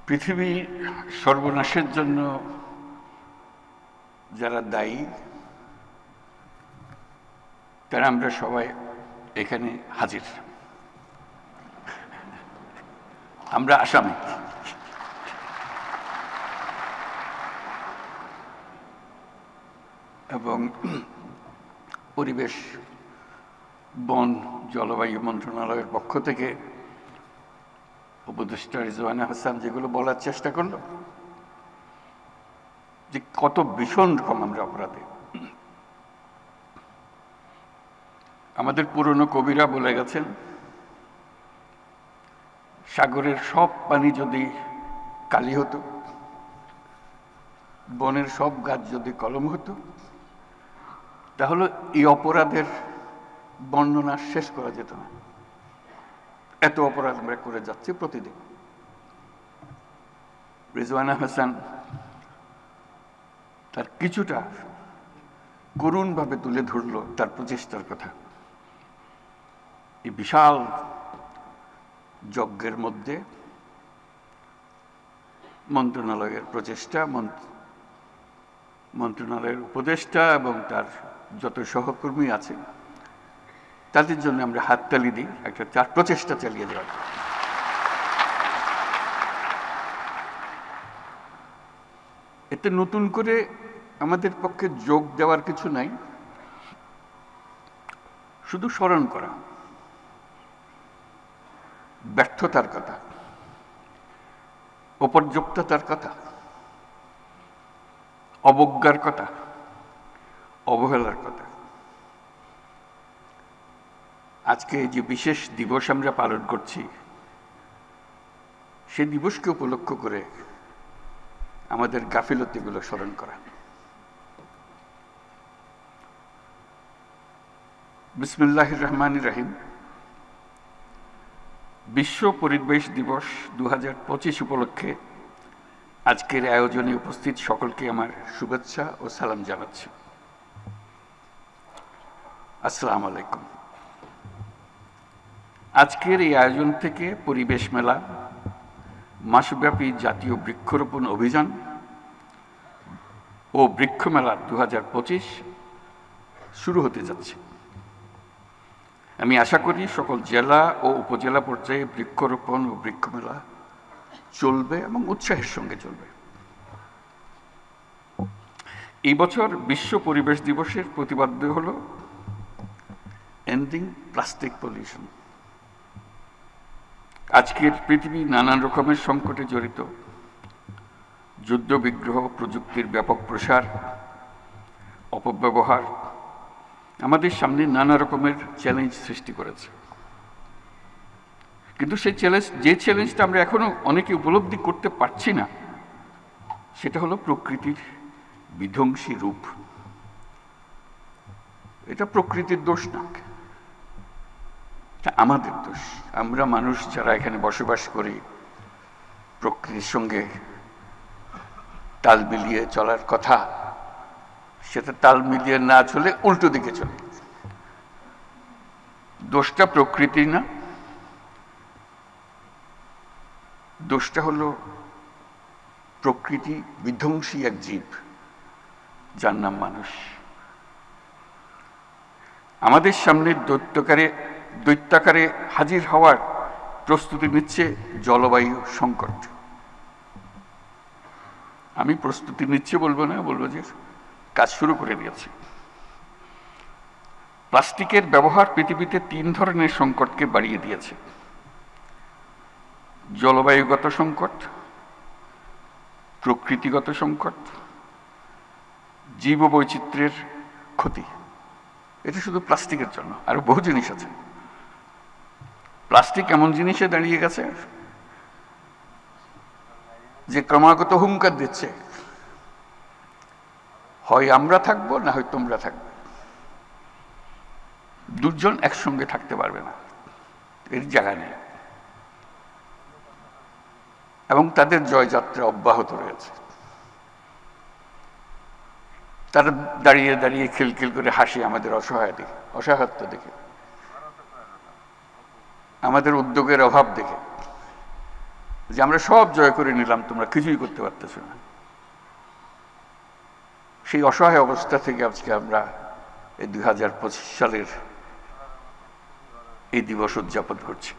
পৃথিবীর সর্বনাশের জন্য যারা দায়ী তারা আমরা সবাই এখানে হাজির। আমরা আসামি। এবং পরিবেশ, বন, জলবায়ু মন্ত্রণালয়ের পক্ষ থেকে উপদেষ্টা রিজওয়ানা হাসান যেগুলো বলার চেষ্টা করলো যে কত ভীষণ রকম আমরা অপরাধী। আমাদের পুরনো কবিরা বলে গেছেন, সাগরের সব পানি যদি কালি হতো, বনের সব গাছ যদি কলম হতো, তাহলে এই অপরাধের বর্ণনা শেষ করা যেত না। এত অপরাধ আমরা করে যাচ্ছি প্রতিদিন। রিজওয়ানা হাসান তার কিছুটা করুণভাবে তুলে ধরল তার প্রচেষ্টার কথা। এই বিশাল যজ্ঞের মধ্যে মন্ত্রণালয়ের প্রচেষ্টা, মন্ত্রণালয়ের উপদেষ্টা এবং তার যত সহকর্মী আছে তাদের জন্য আমরা হাততালি দিই, একটা তার প্রচেষ্টা চালিয়ে যাওয়ার। এতে নতুন করে আমাদের পক্ষে যোগ দেওয়ার কিছু নাই, শুধু স্মরণ করা ব্যর্থতার কথা, অপর্যাপ্ততার কথা, অবজ্ঞার কথা, অবহেলার কথা। আজকে যে বিশেষ দিবস আমরা পালন করছি, সেই দিবসকে উপলক্ষ করে আমাদের গাফিলতিগুলো স্মরণ করা। বিসমিল্লাহির রহমানির রহিম। বিশ্ব পরিবেশ দিবস 2025 উপলক্ষে আজকের আয়োজনে উপস্থিত সকলকে আমার শুভেচ্ছা ও সালাম জানাচ্ছি। আসসালামু আলাইকুম। আজকের এই আয়োজন থেকে পরিবেশ মেলা, মাসব্যাপী জাতীয় বৃক্ষরোপণ অভিযান ও বৃক্ষ মেলা 2025 শুরু হতে যাচ্ছে। আমি আশা করি সকল জেলা ও উপজেলা পর্যায়ে বৃক্ষরোপণ ও বৃক্ষ মেলা চলবে এবং উৎসাহের সঙ্গে চলবে। এই বছর বিশ্ব পরিবেশ দিবসের প্রতিপাদ্য হল এন্ডিং প্লাস্টিক পলিউশন। আজকের পৃথিবী নানান রকমের সংকটে জড়িত। যুদ্ধ বিগ্রহ, প্রযুক্তির ব্যাপক প্রসার, অপব্যবহার আমাদের সামনে নানা রকমের চ্যালেঞ্জ সৃষ্টি করেছে। কিন্তু সেই চ্যালেঞ্জটা আমরা এখনো অনেকে উপলব্ধি করতে পারছি না, সেটা হলো প্রকৃতির বিধ্বংসী রূপ। এটা প্রকৃতির দোষ না, আমাদের দোষ। আমরা মানুষ যারা এখানে বসবাস করি, প্রকৃতির সঙ্গে তাল মিলিয়ে চলার কথা, সেটা তাল মিলিয়ে না চলে উল্টো দিকে চলে। দোষটা প্রকৃতির না, দোষটা হলো প্রকৃতি বিধ্বংসী এক জীব যার নাম মানুষ। আমাদের সামনে দৈত্যাকারে হাজির হওয়ার প্রস্তুতি নিচ্ছে জলবায়ু সংকট। আমি প্রস্তুতি নিচ্ছে বলবো না, বলবো যে কাজ শুরু করে দিয়েছে। প্লাস্টিকের ব্যবহার পৃথিবীতে 3 ধরনের সংকটকে বাড়িয়ে দিয়েছে: জলবায়ুগত সংকট, প্রকৃতিগত সংকট, জীববৈচিত্র্যের ক্ষতি। এটা শুধু প্লাস্টিকের জন্য, আরো বহু জিনিস আছে। প্লাস্টিক এমন জিনিসে দাঁড়িয়ে গেছে যে ক্রমাগত হুঙ্কার দিচ্ছে, হয় আমরা থাকবো না হয় তোমরা থাকবে। দুজন একসঙ্গে থাকতে পারবে না, এর জায়গা নেই। এবং তাদের জয়যাত্রা অব্যাহত রয়েছে। তারা দাঁড়িয়ে দাঁড়িয়ে খিলখিল করে হাসি আমাদের অসহায়ত্ব দেখে, আমাদের উদ্যোগের অভাব দেখে। যে আমরা সব জয় করে নিলাম, তোমরা কিছুই করতে পারতেছ না। সেই অসহায় অবস্থা থেকে আজকে আমরা এই 2025 সালের এই দিবস উদযাপন করছি।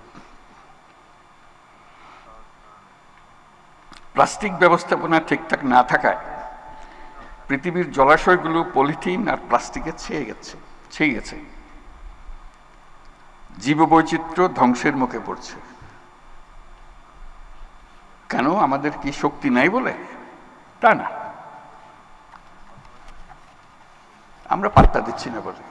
প্লাস্টিক ব্যবস্থাপনা ঠিকঠাক না থাকায় পৃথিবীর জলাশয়গুলো পলিথিন আর প্লাস্টিকে ছেয়ে গেছে। জীববৈচিত্র্য ধ্বংসের মুখে পড়ছে। কেন? আমাদের কি শক্তি নাই বলে? তা না, আমরা পাত্তা দিচ্ছি না বলে।